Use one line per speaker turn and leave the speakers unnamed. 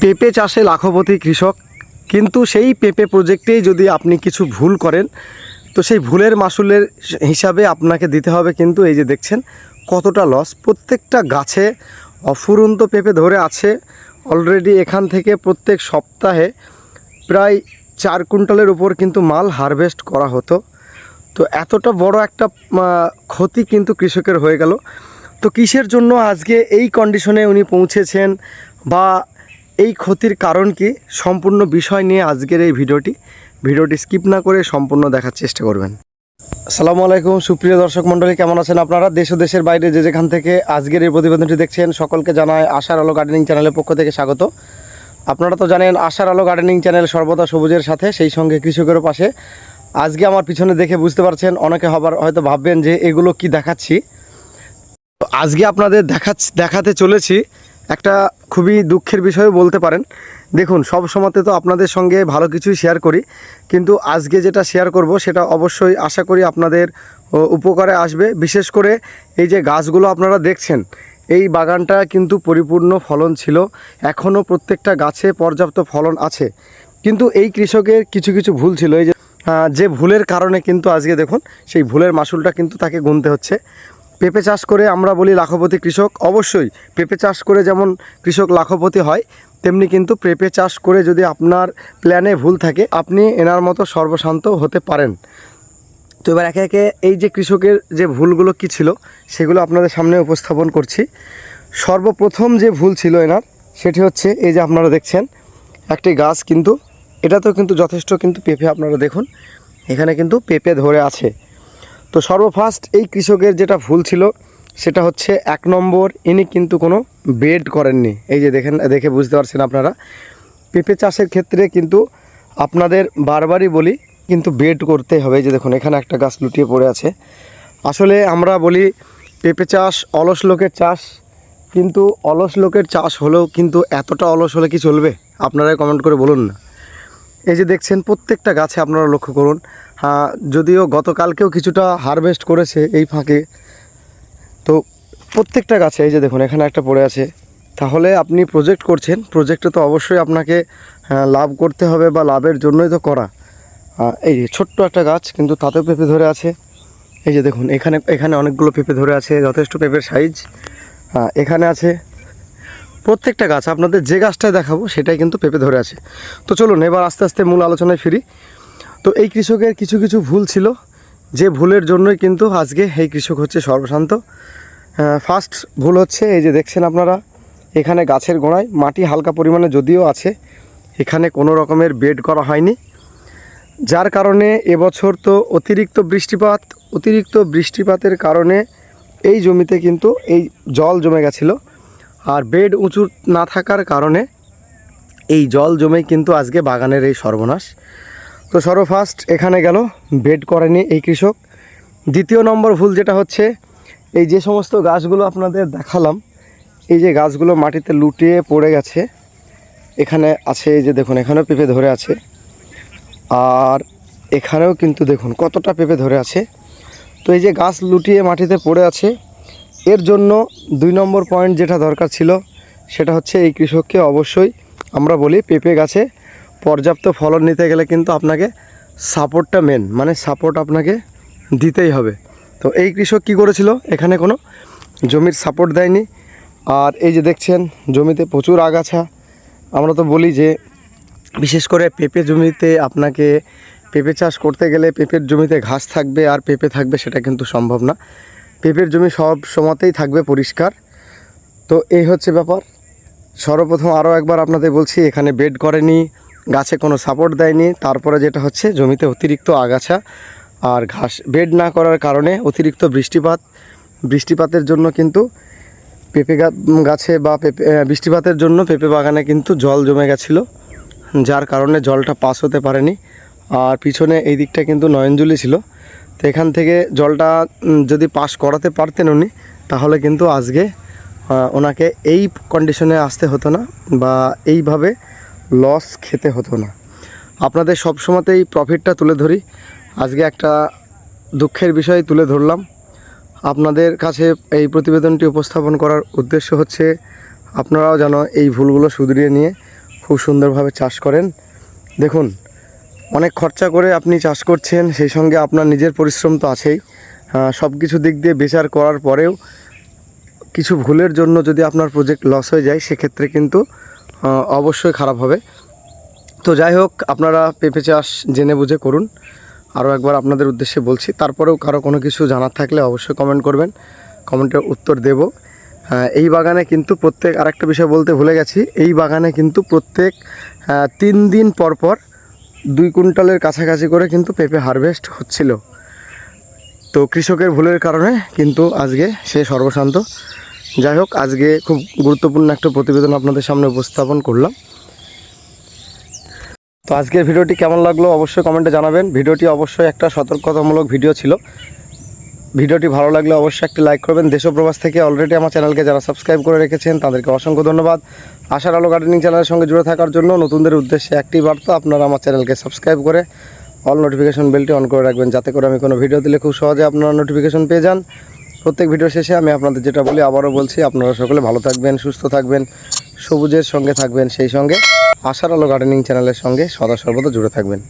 পেঁপে চাষে লাখপতি কৃষক, কিন্তু সেই পেঁপে প্রজেক্টেই যদি আপনি কিছু ভুল করেন তো সেই ভুলের মাসুলের হিসাবে আপনাকে দিতে হবে। কিন্তু এই যে দেখছেন কতটা লস, প্রত্যেকটা গাছে অফুরন্ত পেঁপে ধরে আছে অলরেডি। এখান থেকে প্রত্যেক সপ্তাহে প্রায় 4 কুইন্টালের উপর কিন্তু মাল হারভেস্ট করা হতো। তো এতটা বড় একটা ক্ষতি কিন্তু কৃষকের হয়ে গেল। তো কিসের জন্য আজকে এই কন্ডিশনে উনি পৌঁছেছেন বা এই ক্ষতির কারণ কি, সম্পূর্ণ বিষয় নিয়ে আজকের এই ভিডিওটি স্কিপ না করে সম্পূর্ণ দেখার চেষ্টা করবেন। আসসালামু আলাইকুম সুপ্রিয় দর্শক মণ্ডলী, কেমন আছেন আপনারা? দেশ ও দেশের বাইরে যে যেখান থেকে আজকের এই প্রতিবেদনটি দেখছেন সকলকে জানায় আশার আলো গার্ডেনিং চ্যানেলের পক্ষ থেকে স্বাগত। আপনারা তো জানেন আশার আলো গার্ডেনিং চ্যানেল সর্বদা সবুজের সাথে, সেই সঙ্গে কৃষকের পাশে। আজকে আমার পিছনে দেখে বুঝতে পারছেন, অনেকে হয়তো ভাববেন যে এগুলো কি দেখাচ্ছি। আজকে আপনাদের দেখাতে চলেছি একটা খুবই দুঃখের বিষয় বলতে পারেন। দেখুন, সব সময়তে তো আপনাদের সঙ্গে ভালো কিছুই শেয়ার করি, কিন্তু আজকে যেটা শেয়ার করব সেটা অবশ্যই আশা করি আপনাদের উপকারে আসবে। বিশেষ করে এই যে গাছগুলো আপনারা দেখছেন, এই বাগানটা কিন্তু পরিপূর্ণ ফলন ছিল, এখনও প্রত্যেকটা গাছে পর্যাপ্ত ফলন আছে। কিন্তু এই কৃষকের কিছু কিছু ভুল ছিল, এই যে ভুলের কারণে কিন্তু আজকে দেখুন সেই ভুলের মাসুলটা কিন্তু তাকে গুনতে হচ্ছে। পেঁপে চাষ করে আমরা বলি লাখপতি কৃষক, অবশ্যই পেঁপে চাষ করে যেমন কৃষক লাখপতি হয়, তেমনি কিন্তু পেঁপে চাষ করে যদি আপনার প্ল্যানে ভুল থাকে আপনি এনার মতো সর্বশান্ত হতে পারেন। তো এবার একে একে এই যে কৃষকের যে ভুলগুলো কি ছিল সেগুলো আপনাদের সামনে উপস্থাপন করছি। সর্বপ্রথম যে ভুল ছিল এনার, সেটি হচ্ছে এই যে আপনারা দেখছেন একটি গাছ, কিন্তু এটাতেও কিন্তু যথেষ্ট কিন্তু পেঁপে, আপনারা দেখুন এখানে কিন্তু পেঁপে ধরে আছে। তো সর্বফার্স্ট এই কৃষকের যেটা ভুল ছিল সেটা হচ্ছে 1 নম্বর, ইনি কিন্তু কোনো বেড করেননি। এই যে দেখে বুঝতে পারছেন আপনারা, পেঁপে চাষের ক্ষেত্রে কিন্তু আপনাদের বারবারই বলি কিন্তু বেড করতে হবে। এই যে দেখুন এখানে একটা গাছ লুটিয়ে পড়ে আছে। আসলে আমরা বলি পেঁপে চাষ অলস লোকের চাষ, কিন্তু অলস লোকের চাষ হলেও কিন্তু এতটা অলস হলে কি চলবে? আপনারাই কমেন্ট করে বলুন না। এই যে দেখছেন প্রত্যেকটা গাছে আপনারা লক্ষ্য করুন, যদিও গতকালকেও কিছুটা হারভেস্ট করেছে এই ফাঁকে, তো প্রত্যেকটা গাছে এই যে দেখুন এখানে একটা পড়ে আছে। তাহলে আপনি প্রজেক্ট করছেন, প্রজেক্টে তো অবশ্যই আপনাকে লাভ করতে হবে বা লাভের জন্যই তো করা। এই যে ছোট্ট একটা গাছ, কিন্তু তাতেও পেঁপে ধরে আছে। এই যে দেখুন এখানে অনেকগুলো পেঁপে ধরে আছে, যথেষ্ট পেঁপের সাইজ এখানে আছে। প্রত্যেকটা গাছ আপনাদের যে গাছটায় দেখাবো সেটাই কিন্তু পেঁপে ধরে আছে। তো চলুন এবার আস্তে আস্তে মূল আলোচনায় ফিরি। তো এই কৃষকের কিছু কিছু ভুল ছিল, যে ভুলের জন্যই কিন্তু আজকে এই কৃষক হচ্ছে সর্বশান্ত। ফার্স্ট ভুল হচ্ছে এই যে দেখছেন আপনারা, এখানে গাছের গোড়ায় মাটি হালকা পরিমাণে যদিও আছে, এখানে কোনো রকমের বেড করা হয়নি, যার কারণে এবছর তো অতিরিক্ত বৃষ্টিপাতের কারণে এই জমিতে কিন্তু এই জল জমে গেছিলো। আর বেড উঁচু না থাকার কারণে এই জল জমে কিন্তু আজকে বাগানের এই সর্বনাশ। তো সর্বফার্স্ট এখানে গেল, বেড করেনি এই কৃষক। দ্বিতীয় নম্বর ভুল যেটা হচ্ছে, এই যে সমস্ত গাছগুলো আপনাদের দেখালাম, এই যে গাছগুলো মাটিতে লুটিয়ে পড়ে গেছে, এখানে আছে এই যে দেখুন এখানেও পেঁপে ধরে আছে, আর এখানেও কিন্তু দেখুন কতটা পেঁপে ধরে আছে। তো এই যে গাছ লুটিয়ে মাটিতে পড়ে আছে, এর জন্য 2 নম্বর পয়েন্ট যেটা দরকার ছিল সেটা হচ্ছে এই কৃষককে অবশ্যই আমরা বলি পেঁপে গাছে পর্যাপ্ত ফলন নিতে গেলে কিন্তু আপনাকে সাপোর্টটা মেন, মানে সাপোর্ট আপনাকে দিতেই হবে। তো এই কৃষক কি করেছিল, এখানে কোনো জমির সাপোর্ট দেয়নি। আর এই যে দেখছেন জমিতে প্রচুর আগাছা। আমরা তো বলি যে বিশেষ করে পেঁপে জমিতে আপনাকে পেঁপে চাষ করতে গেলে পেঁপের জমিতে ঘাস থাকবে আর পেঁপে থাকবে, সেটা কিন্তু সম্ভব না। পেঁপের জমি সব সময়তেই থাকবে পরিষ্কার। তো এই হচ্ছে ব্যাপার। সর্বপ্রথম আরও একবার আপনাদের বলছি, এখানে বেড করেনি, গাছে কোনো সাপোর্ট দেয়নি। তারপরে যেটা হচ্ছে জমিতে অতিরিক্ত আগাছা আর ঘাস, বেড না করার কারণে অতিরিক্ত বৃষ্টিপাতের জন্য কিন্তু পেঁপে গাছে বা বৃষ্টিপাতের জন্য পেঁপে বাগানে কিন্তু জল জমে গেছিলো, যার কারণে জলটা পাস হতে পারেনি। আর পিছনে এই দিকটা কিন্তু নয়নজুলি ছিল, তো এখান থেকে জলটা যদি পাস করাতে পারতেন উনি, তাহলে কিন্তু আজকে ওনাকে এই কন্ডিশনে আসতে হতো না বা এইভাবে লস খেতে হতো না। আপনাদের সব সময়তেই প্রফিটটা তুলে ধরি, আজকে একটা দুঃখের বিষয় তুলে ধরলাম আপনাদের কাছে। এই প্রতিবেদনটি উপস্থাপন করার উদ্দেশ্য হচ্ছে আপনারাও যেন এই ভুলগুলো শুধরিয়ে নিয়ে খুব সুন্দরভাবে চাষ করেন। দেখুন, অনেক খরচা করে আপনি চাষ করছেন, সেই সঙ্গে আপনার নিজের পরিশ্রম তো আছেই। সব কিছু দিক দিয়ে বিচার করার পরেও কিছু ভুলের জন্য যদি আপনার প্রজেক্ট লস হয়ে যায়, সেক্ষেত্রে কিন্তু অবশ্যই খারাপ হবে। তো যাই হোক, আপনারা পেঁপে চাষ জেনে বুঝে করুন। আরও একবার আপনাদের উদ্দেশ্যে বলছি। তারপরেও কারো কোনো কিছু জানার থাকলে অবশ্যই কমেন্ট করবেন, কমেন্টের উত্তর দেব। এই বাগানে কিন্তু আরেকটা বিষয় বলতে ভুলে গেছি, এই বাগানে কিন্তু প্রত্যেক 3 দিন পর পর 2 কুইন্টালের কাছাকাছি করে কিন্তু পেঁপে হারভেস্ট হচ্ছিল। তো কৃষকের ভুলের কারণে কিন্তু আজকে সে সর্বশান্ত। যাই হোক, আজকে খুব গুরুত্বপূর্ণ একটা প্রতিবেদন আপনাদের সামনে উপস্থাপন করলাম। তো আজকের ভিডিওটি কেমন লাগলো অবশ্যই কমেন্টে জানাবেন। ভিডিওটি অবশ্যই একটা সতর্কতামূলক ভিডিও ছিল। ভিডিওটি ভালো লাগলে অবশ্যই একটি লাইক করবেন। দেশ ও প্রবাস থেকে অলরেডি আমার চ্যানেলকে যারা সাবস্ক্রাইব করে রেখেছেন তাদেরকে অসংখ্য ধন্যবাদ। আশার আলো গার্ডেনিং চ্যানেলের সঙ্গে জুড়ে থাকার জন্য নতুনদের উদ্দেশ্যে একটি বার্তা, আপনারা আমার চ্যানেলকে সাবস্ক্রাইব করে অল নোটিফিকেশন বেলটি অন করে রাখবেন, যাতে করে আমি কোনো ভিডিও দিলে খুব সহজে আপনারা নোটিফিকেশন পেয়ে যান। প্রত্যেক ভিডিও শেষে আমি আপনাদের যেটা বলি আবারও বলছি, আপনারা সকলে ভালো থাকবেন, সুস্থ থাকবেন, সবুজের সঙ্গে থাকবেন, সেই সঙ্গে আশার আলো গার্ডেনিং চ্যানেলের সঙ্গে সদা সর্বদা জুড়ে থাকবেন।